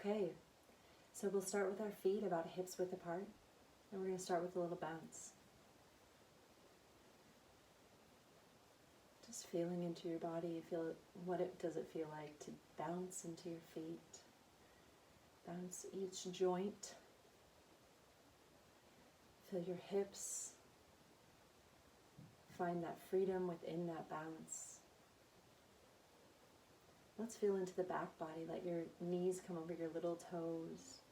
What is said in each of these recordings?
Okay, so we'll start with our feet about hips width apart, and we're going to start with a little bounce. Just feeling into your body, does it feel like to bounce into your feet? Bounce each joint. Feel your hips. Find that freedom within that bounce. Let's feel into the back body. Let your knees come over your little toes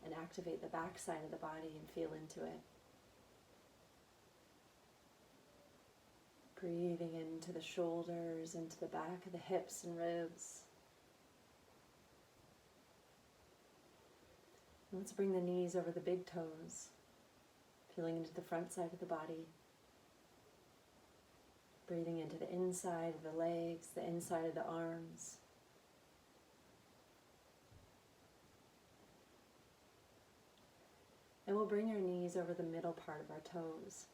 and activate the back side of the body and feel into it. Breathing into the shoulders, into the back of the hips and ribs. And let's bring the knees over the big toes, feeling into the front side of the body. Breathing into the inside of the legs, the inside of the arms. And we'll bring our knees over the middle part of our toes.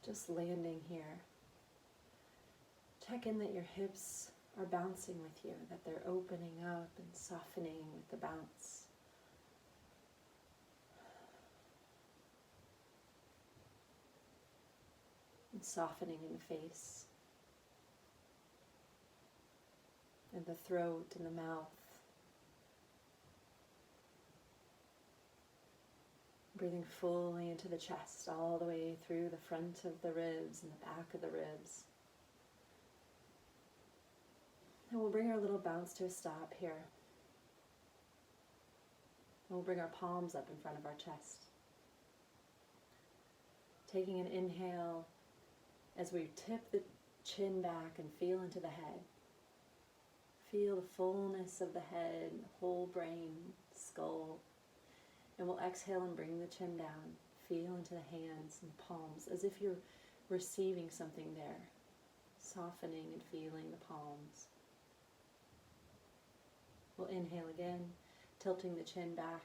Just landing here. Check in that your hips are bouncing with you, that they're opening up and softening with the bounce. And softening in the face, and the throat and the mouth. Breathing fully into the chest, all the way through the front of the ribs and the back of the ribs. And we'll bring our little bounce to a stop here. And we'll bring our palms up in front of our chest. Taking an inhale as we tip the chin back and feel into the head. Feel the fullness of the head, whole brain, skull. And we'll exhale and bring the chin down. Feel into the hands and palms as if you're receiving something there. Softening and feeling the palms. We'll inhale again, tilting the chin back.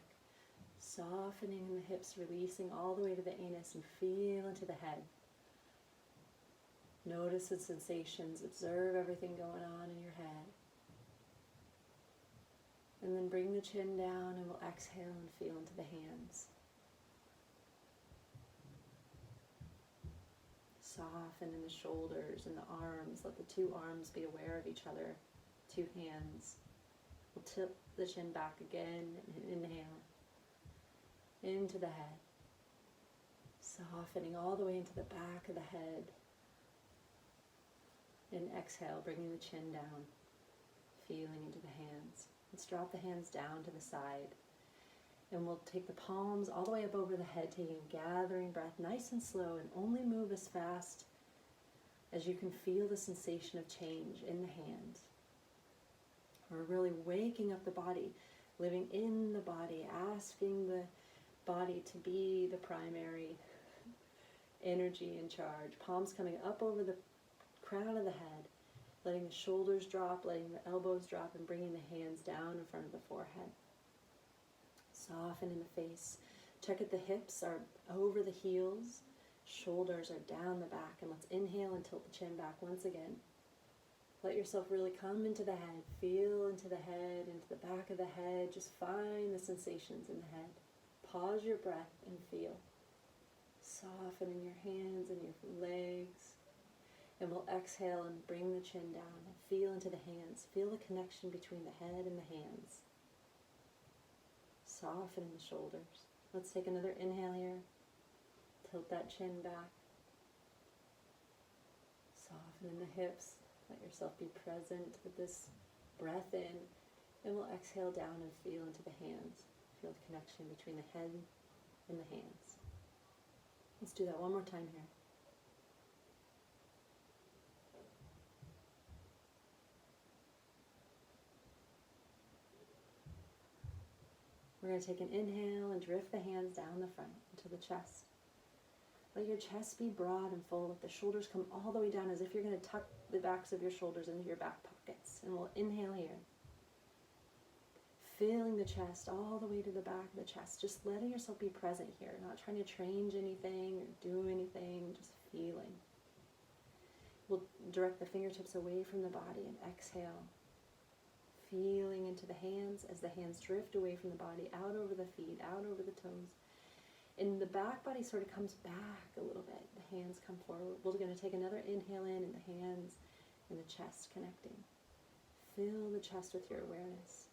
Softening in the hips, releasing all the way to the anus and feel into the head. Notice the sensations, observe everything going on in your head. And then bring the chin down and we'll exhale and feel into the hands. Soften in the shoulders and the arms. Let the two arms be aware of each other. Two hands. We'll tip the chin back again and inhale. Into the head. Softening all the way into the back of the head. And exhale, bringing the chin down. Feeling into the hands. Let's drop the hands down to the side. And we'll take the palms all the way up over the head, taking a gathering breath, nice and slow, and only move as fast as you can feel the sensation of change in the hand. We're really waking up the body, living in the body, asking the body to be the primary energy in charge. Palms coming up over the crown of the head. Letting the shoulders drop, letting the elbows drop, and bringing the hands down in front of the forehead. Soften in the face. Check if the hips are over the heels, shoulders are down the back, and let's inhale and tilt the chin back once again. Let yourself really come into the head, feel into the head, into the back of the head, just find the sensations in the head. Pause your breath and feel. Soften in your hands and your legs. And we'll exhale and bring the chin down and feel into the hands. Feel the connection between the head and the hands. Soften in the shoulders. Let's take another inhale here. Tilt that chin back. Soften in the hips. Let yourself be present with this breath in. And we'll exhale down and feel into the hands. Feel the connection between the head and the hands. Let's do that one more time here. We're going to take an inhale and drift the hands down the front into the chest. Let your chest be broad and full. Let the shoulders come all the way down as if you're going to tuck the backs of your shoulders into your back pockets. And we'll inhale here. Feeling the chest all the way to the back of the chest. Just letting yourself be present here. Not trying to change anything or do anything. Just feeling. We'll direct the fingertips away from the body and exhale. Feeling into the hands as the hands drift away from the body, out over the feet, out over the toes. And the back body sort of comes back a little bit. The hands come forward. We're going to take another inhale in, and the hands and the chest connecting. Fill the chest with your awareness.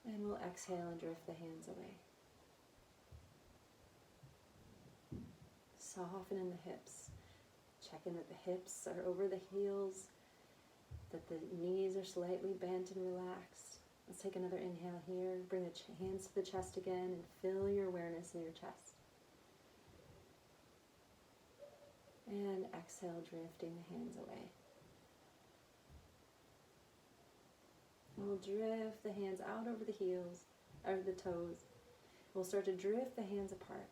And we'll exhale and drift the hands away. Soften in the hips. Check in that the hips are over the heels, that the knees are slightly bent and relaxed. Let's take another inhale here. Bring the hands to the chest again and fill your awareness in your chest. And exhale, drifting the hands away. And we'll drift the hands out over the heels, or the toes. We'll start to drift the hands apart.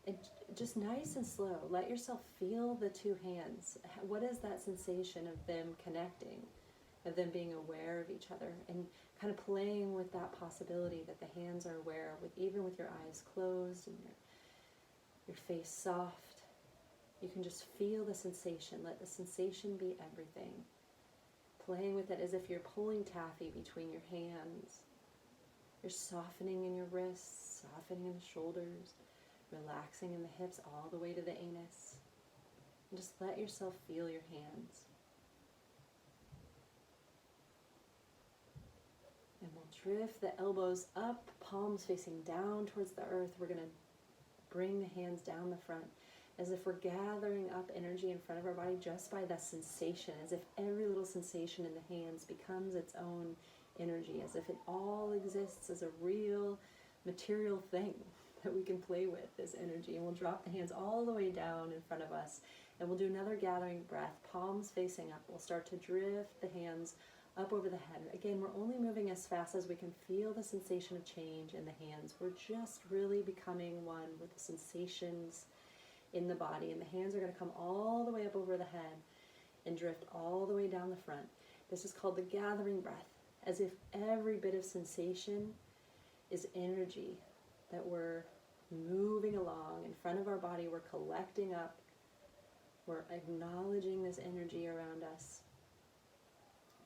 And just nice and slow, let yourself feel the two hands. What is that sensation of them connecting, of them being aware of each other, and kind of playing with that possibility that the hands are aware, with even with your eyes closed and your face soft. You can just feel the sensation. Let the sensation be everything. Playing with it as if you're pulling taffy between your hands. You're softening in your wrists, softening in the shoulders, relaxing in the hips all the way to the anus. And just let yourself feel your hands. And we'll drift the elbows up, palms facing down towards the earth. We're going to bring the hands down the front as if we're gathering up energy in front of our body just by that sensation, as if every little sensation in the hands becomes its own energy, as if it all exists as a real material thing that we can play with, this energy. And we'll drop the hands all the way down in front of us, and we'll do another gathering breath, palms facing up. We'll start to drift the hands up over the head. Again, we're only moving as fast as we can feel the sensation of change in the hands. We're just really becoming one with the sensations in the body, and the hands are going to come all the way up over the head and drift all the way down the front. This is called the gathering breath, as if every bit of sensation is energy that we're moving along in front of our body. We're collecting up, we're acknowledging this energy around us.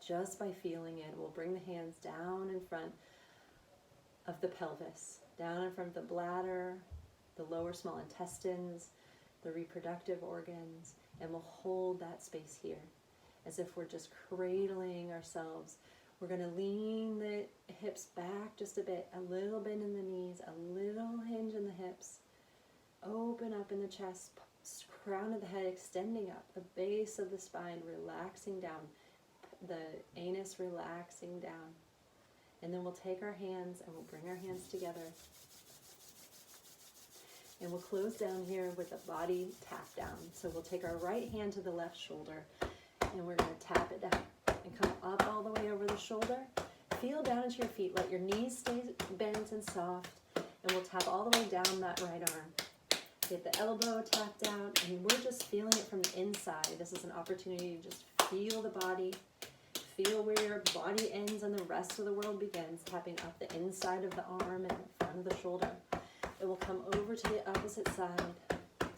Just by feeling it, we'll bring the hands down in front of the pelvis, down in front of the bladder, the lower small intestines, the reproductive organs, and we'll hold that space here as if we're just cradling ourselves. We're going to lean the hips back just a bit, a little bend in the knees, a little hinge in the hips, open up in the chest, crown of the head extending up, the base of the spine relaxing down, the anus relaxing down. And then we'll take our hands and we'll bring our hands together. And we'll close down here with a body tap down. So we'll take our right hand to the left shoulder and we're going to tap it down and come up all the way over the shoulder. Feel down into your feet. Let your knees stay bent and soft. And we'll tap all the way down that right arm. Get the elbow tapped out, and we're just feeling it from the inside. This is an opportunity to just feel the body. Feel where your body ends and the rest of the world begins. Tapping up the inside of the arm and the front of the shoulder. It will come over to the opposite side,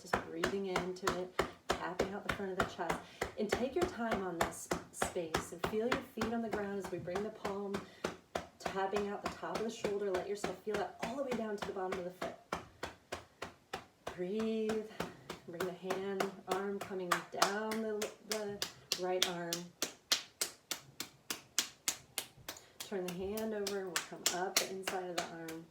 just breathing into it, tapping out the front of the chest. And take your time on this space and feel your feet on the ground as we bring the palm, tapping out the top of the shoulder. Let yourself feel it all the way down to the bottom of the foot. Breathe. Bring the hand, arm coming down the right arm. Turn the hand over and we'll come up the inside of the arm.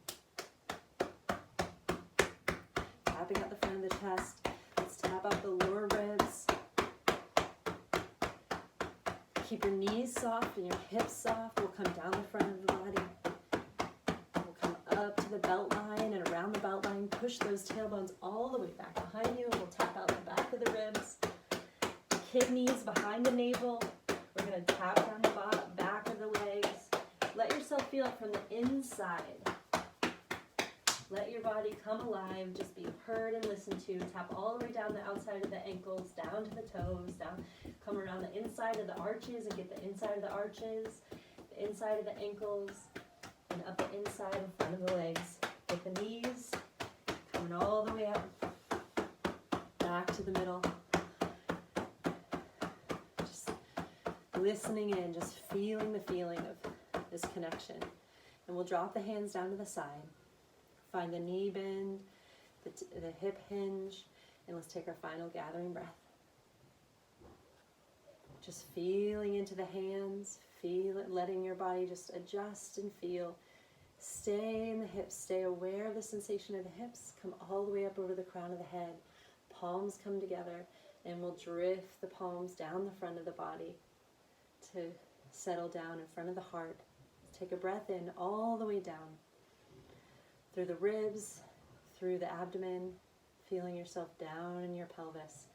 Tapping out the front of the chest. Let's tap out the lower ribs. Keep your knees soft and your hips soft. We'll come down the front of the body. We'll come up to the belt line and around the belt line. Push those tailbones all the way back behind you. And we'll tap out the back of the ribs. Kidneys behind the navel. We're going to tap down the back of the legs. Let yourself feel it from the inside. Let your body come alive, just be heard and listened to. Tap all the way down the outside of the ankles, down to the toes, down. Come around the inside of the arches and get the inside of the arches, the inside of the ankles, and up the inside and front of the legs. Get the knees coming all the way up, back to the middle. Just listening in, just feeling the feeling of this connection. And we'll drop the hands down to the side. Find the knee bend, the hip hinge, and let's take our final gathering breath. Just feeling into the hands, feel it, letting your body just adjust and feel. Stay in the hips, stay aware of the sensation of the hips, come all the way up over the crown of the head. Palms come together, and we'll drift the palms down the front of the body to settle down in front of the heart. Take a breath in all the way down, through the ribs, through the abdomen, feeling yourself down in your pelvis.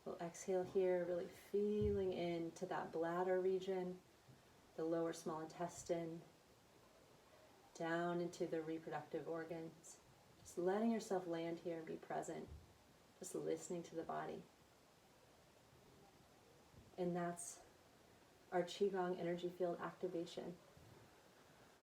We'll exhale here, really feeling into that bladder region, the lower small intestine, down into the reproductive organs. Just letting yourself land here and be present, just listening to the body. And that's our Qigong energy field activation.